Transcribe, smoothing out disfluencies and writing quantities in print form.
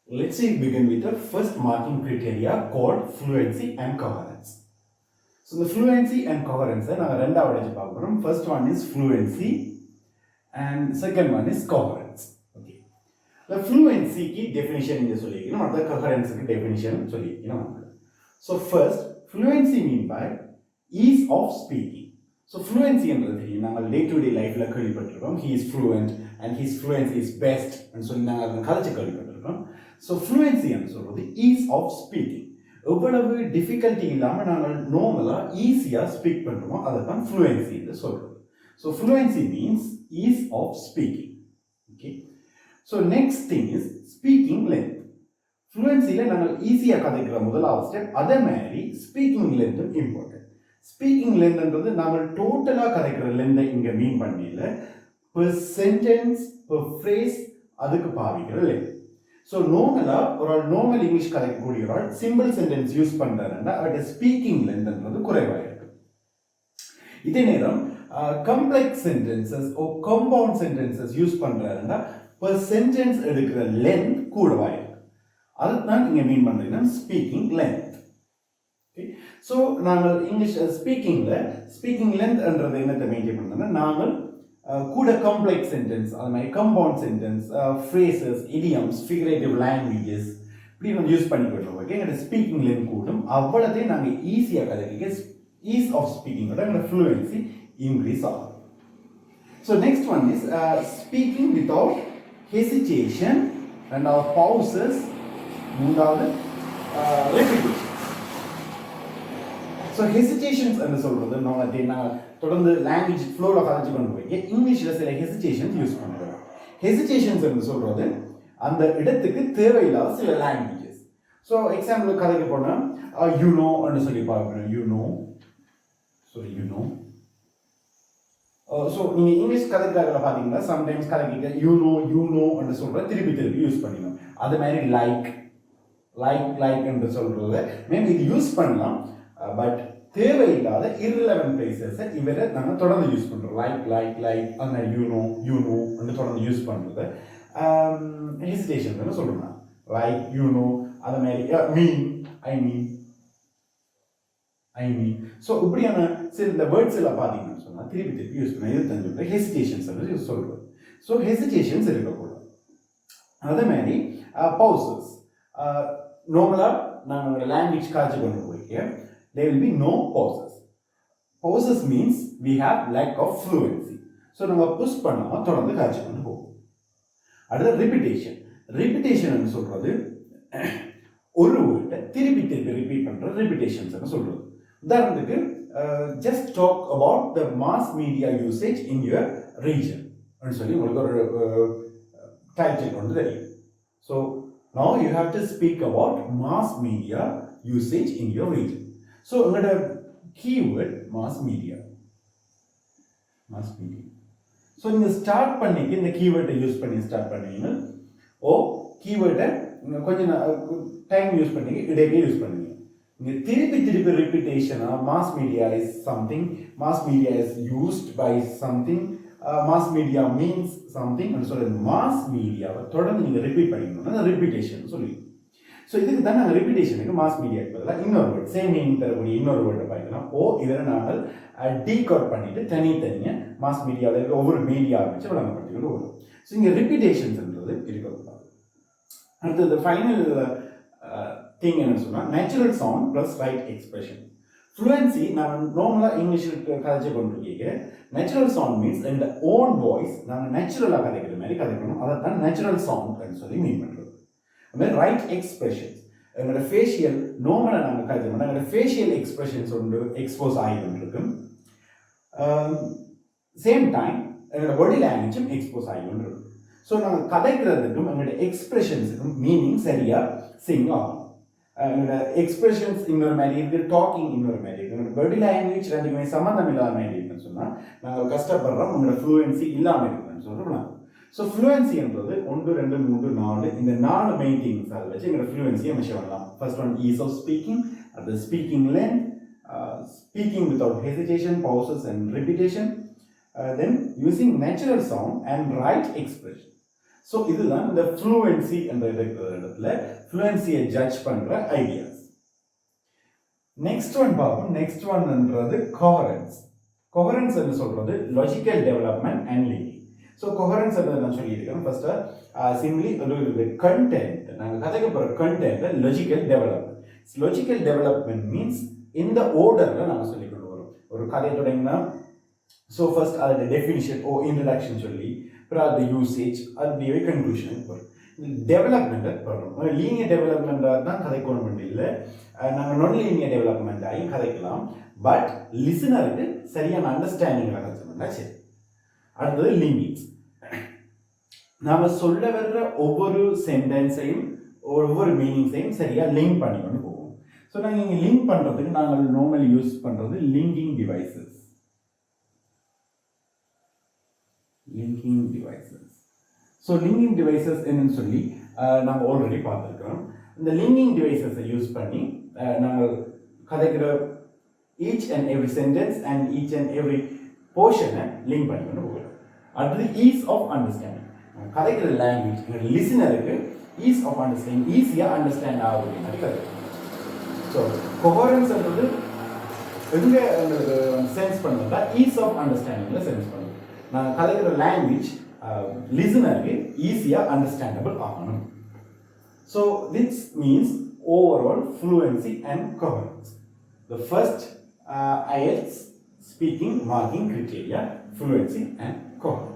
Let's begin with the first marking criteria called fluency and coherence. So the fluency and coherence, first one is fluency and second one is coherence. Okay. The fluency ki definition is the coherence ki definition. So first, fluency mean by ease of speaking. So fluency in the day-to-day life, he is fluent and his fluency is best, and so so fluency and so the ease of speaking. எவ்வளவு difficulty இல்லாமல் நாங்கள் நார்மலாக ஈஸியாக speak பண்ணுறோமோ அதை தான் fluency என்று சொல்கிறோம். So fluency means ease of speaking. Okay, so next thing is speaking length. ஃப்ளூயன்சியில் நாங்கள் ஈஸியாக கதைக்கிற முதலாவது ஸ்டெப், அதே மாதிரி ஸ்பீக்கிங் லென்த்தும் இம்பார்ட்டன்ட். ஸ்பீக்கிங் லென்த்ன்றது நாங்கள் டோட்டலாக கதைக்கிற லென்த்தை இங்கே மீன் பண்ணல, பெர் சென்டென்ஸ் பெர் ஃப்ரேஸ் அதுக்கு பாவிக்கிற லென்த். ஸோ நார்மலாக ஒரு ஆள் நார்மல் இங்கிலீஷ் கதைக்கக்கூடிய ஒரு ஆள் சிம்பிள் சென்டென்ஸ் யூஸ் பண்ணுறாருன்னா அவருடைய ஸ்பீக்கிங் லென்த்ன்றது குறைவாக இருக்கு. இதே நேரம் கம்ப்ளெக்ஸ் சென்டென்சஸ் ஓ கம்பவுண்ட் சென்டென்சஸ் யூஸ் பண்ணுறாருன்னா பெர் சென்டென்ஸ் எடுக்கிற லென்த் கூடவாக இருக்கு. அதுதான் இங்கே மீன் பண்ணுறீங்கன்னா ஸ்பீக்கிங் லென்த். ஓகே, ஸோ நாங்கள் இங்கிலீஷ் ஸ்பீக்கிங் லென்த்ன்றது என்னத்தை மெயின்டைன் பண்ணுறோம்னா நாங்கள் கூட காம்ப்ளெக்ஸ் சென்டென்ஸ், அது மாதிரி compound sentence, phrases, idioms, figurative languages இப்படி வந்து யூஸ் பண்ணி போய்ட்டு ஓகே. எங்களோட ஸ்பீக்கிங் லென்த் கூடும், அவ்வளோத்தையும் நாங்கள் ஈஸியாக கதைக்க ஈஸ் ஆஃப் ஸ்பீக்கிங்கோட எங்களோட ஃப்ளூயன்சி இன்க்ரீஸ் ஆகும். So next one is speaking without hesitation and our pauses. மூன்றாவது ரெப்பிட்டேஷன். ஸோ ஹெசிடேஷன்ஸ் என்று சொல்கிறது நான் தொடர்ந்து லாங்குவேஜ் ஃப்ளோவில் கதைச்சு கொண்டு போய் இங்கிலீஷில் சில ஹெசிடேஷன்ஸ் யூஸ் பண்ணுறோம். ஹெசிடேஷன்ஸ் என்று சொல்கிறது அந்த இடத்துக்கு தேவையில்லாத சில லாங்குவேஜஸ். ஸோ எக்ஸாம்பிள் கதைக்கு போனால் யூனோன்னு சொல்லி பார்க்கணும். யூனோ. ஸோ நீங்கள் இங்கிலீஷ் கதைக்காக பார்த்தீங்கன்னா சம்டைம்ஸ் கதைக்க யூனோன்னு சொல்கிற திருப்பி யூஸ் பண்ணிக்கணும். அது மாதிரி லைக் என்று சொல்கிறது மேம் இது யூஸ் பண்ணலாம், பட் தேவையில்லாத irrelevant பிளேசஸை இவரை நாங்கள் தொடர்ந்து யூஸ் பண்ணுறோம். லைக் அந்த யூனோ வந்து தொடர்ந்து யூஸ் பண்ணுறது ஹெசிடேஷன் சொல்கிறோம். லைக் யூனோ அது மாதிரி ஐ மீன் ஸோ இப்படியான சில வேர்ட்ஸ் எல்லாம் பார்த்தீங்கன்னு சொன்னால் திருப்பி யூஸ் பண்ண இது தெரிஞ்சு ஹெசிடேஷன்ஸ் யூஸ் சொல்கிறது. ஸோ ஹெசிடேஷன்ஸ் இருக்கக்கூடாது. அதே மாதிரி பவுசஸ். நார்மலாக நாங்கள் லாங்குவேஜ் காய்ச்சி கொண்டு போய்க்க there will be no pauses. Pauses means we have lack of fluency. So நம்ம புஷ் பண்ணாம தொடர்ந்து காட்சி கொண்டு போவோம். அடுத்து ரிப்பீட்டேஷன் சொல்றது ஒரு வேர்டை திருப்பி ரிப்பீட் பண்ற ரிப்பீட்டேஷன்ஸ் சொல்றது. உதாரணத்துக்கு just talk about the mass media usage in your region ன்னு சொல்லி உங்களுக்கு ஒரு டைட்டில் கொண்டு தெரியும். So now you have to speak about mass media usage in your region. So உங்களோட கீவேர்ட் மாஸ் மீடியா. ஸோ நீங்கள் ஸ்டார்ட் பண்ணிக்க இந்த கீவேர்டை யூஸ் பண்ணி ஸ்டார்ட் பண்ணீங்க. கீவேர்டை கொஞ்சம் டைம் யூஸ் பண்ணி இடையே யூஸ் பண்ணுவீங்க. நீங்கள் திருப்பி ரிப்பீட்டேஷனாக mass media is something, mass media is used by something, mass media means something சொல்ற மாஸ் மீடியாவை தொடர்ந்து நீங்கள் ரிப்பீட் பண்ணிக்கணும்னா ரிப்பீட்டேஷன் சொல்லி. ஸோ இதுக்கு தான் நாங்கள் ரிப்பீட்டேஷனுக்கு மாஸ் மீடியாவுக்கு பதிலாக இன்னொரு வேர்ட் சேம் மீனிங் தரக்கூடிய இன்னொரு வேர்டை பார்க்கலாம். இதில் நாங்கள் டீகோட் பண்ணிட்டு தனியாக மாஸ் மீடியாவில் இருக்க ஒவ்வொரு மீடியாவை வச்சு வழங்கப்பட்டு வரும். ஸோ இங்கே ரிப்பீட்டேஷன்ஸ்ன்றது இருக்கக்கூடாது. அடுத்து இந்த ஃபைனல் திங் என்னன்னு சொன்னால் natural sound plus right expression. Fluency நான் நார்மலாக இங்கிலீஷுக்கு கதைச்சு கொண்டு கேட்க நேச்சுரல் சவுண்ட் மீன்ஸ் இந்த ஓன் வாய்ஸ் நாங்கள் நேச்சுரலாக கதைக்கிற மாதிரி கதைக்கணும். அதை தான் நேச்சுரல் சவுண்ட் சொல்லி மீன் பண்ணுறது. அதுமாதிரி ரைட் எக்ஸ்பிரஷன்ஸ் எங்களோட ஃபேஷியல் நார்மலாக நாங்கள் கதைச்சோம்னா எங்களோட ஃபேஷியல் எக்ஸ்பிரஷன்ஸ் ஒன்று எக்ஸ்போஸ் ஆகிக்கொண்டிருக்கும். சேம் டைம் எங்களோட பாடி லாங்குவேஜும் எக்ஸ்போஸ் ஆகிக்கொண்டிருக்கும். ஸோ நாங்கள் கதைக்கிறதுக்கும் எங்களோட எக்ஸ்பிரஷன்ஸுக்கும் மீனிங் சரியாக சிங் ஆகும். எங்களோட எக்ஸ்பிரஷன்ஸ் இன்னொரு மாதிரி இருக்குது, டாக்கிங் இன்னொரு மாதிரி இருக்குது. எங்களோட பாடி லாங்குவேஜ் ரெண்டுக்குமே சம்மந்தம் இல்லாத மாதிரி இருக்குன்னு சொன்னால் நாங்கள் கஷ்டப்படுறோம், உங்களோட ஃப்ளூயன்சி இல்லாமல் இருக்குன்னு சொல்கிறோம். ஸோ ஃப்ளூயன்சின்றது 1 2 3 4 இந்த 4 மெயின் திங்ஸ் அதை வச்சு எங்களோட ஃப்ளூயன்சியை மெஷர் பண்ணலாம். First one ease of speaking, அது speaking length, speaking without hesitation, pauses and repetition, then using natural sound and right expression. So இதுதான் இந்த ஃப்ளூவன்சி என்ற இடத்துல ஃப்ளூவன்சியை ஜட்ஜ் பண்ணுற ஐடியாஸ். நெக்ஸ்ட் ஒன் பார்ப்போம். நெக்ஸ்ட் ஒன்ன்றது கோஹரன்ஸ். கோஹரன்ஸ் என்று சொல்றது logical development and linking. So coherence நான் சொல்லியிருக்கேன். ஃபர்ஸ்ட் சிம்ப்லி ஒரு கண்டென்ட், நாங்கள் கதைக்க போகிற content logical development. Logical development means இந்த ஓர்டரில் நாங்கள் சொல்லி கொண்டு வரோம். ஒரு கதையை தொடங்கினா ஸோ ஃபர்ஸ்ட் அதோட டெஃபினிஷன் இன்ட்ரடக்ஷன் சொல்லி அப்புறம் அது யூசேஜ் அப்படியே கன்க்ளூஷனுக்கு போகிறோம். டெவலப்மெண்ட்டை போடுறோம். லீனியர் டெவலப்மெண்ட்டாக தான் கதைக்கணும் இல்லை, நாங்கள் நான் லீனியர் டெவலப்மெண்ட் ஆகி கதைக்கலாம். பட் லிசனருக்கு சரியான அண்டர்ஸ்டாண்டிங் கதைச்சோம்னா சரி. அடுத்தது லிங்கிங்ஸ். நாம் சொல்ல வர்ற ஒவ்வொரு சென்டென்ஸையும் ஒவ்வொரு மீனிங்ஸையும் சரியாக லிங்க் பண்ணிக்கொண்டு போவோம். ஸோ நாங்கள் இங்கே லிங்க் பண்ணுறதுக்கு நாங்கள் நார்மலி யூஸ் பண்ணுறது linking devices. Linking devices. So linking devices என்னன்னு சொல்லி நம்ம ஆல்ரெடி பார்த்துருக்கிறோம். இந்த லிங்கிங் டிவைசஸை யூஸ் பண்ணி நாங்கள் கதைக்கிற each and every sentence and each and every போர்ஷனை லிங்க் பண்ணிக்கொண்டு போகிறோம். அடுத்தது ஈஸ் ஆஃப் அண்டர்ஸ்டாண்டிங். கதைக்கிற லாங்குவேஜ் லிசனருக்கு ஈஸ் ஆஃப் அண்டர்ஸ்டாண்டிங், ஈஸியாக அண்டர்ஸ்டாண்ட் ஆகுது மாதிரி கதை. ஸோ கோஹரன்ஸ்ன்றது எங்கே சென்ஸ் பண்ணுறதா ஈஸ் ஆஃப் அண்டர்ஸ்டாண்டிங்கில் சென்ஸ் பண்ணுறோம். நாங்கள் கதைக்கிற லாங்குவேஜ் லிசனருக்கு ஈஸியாக அண்டர்ஸ்டாண்டபிள் ஆகணும். So this means overall fluency and coherence. The first Ielts speaking marking criteria, fluency and coherence.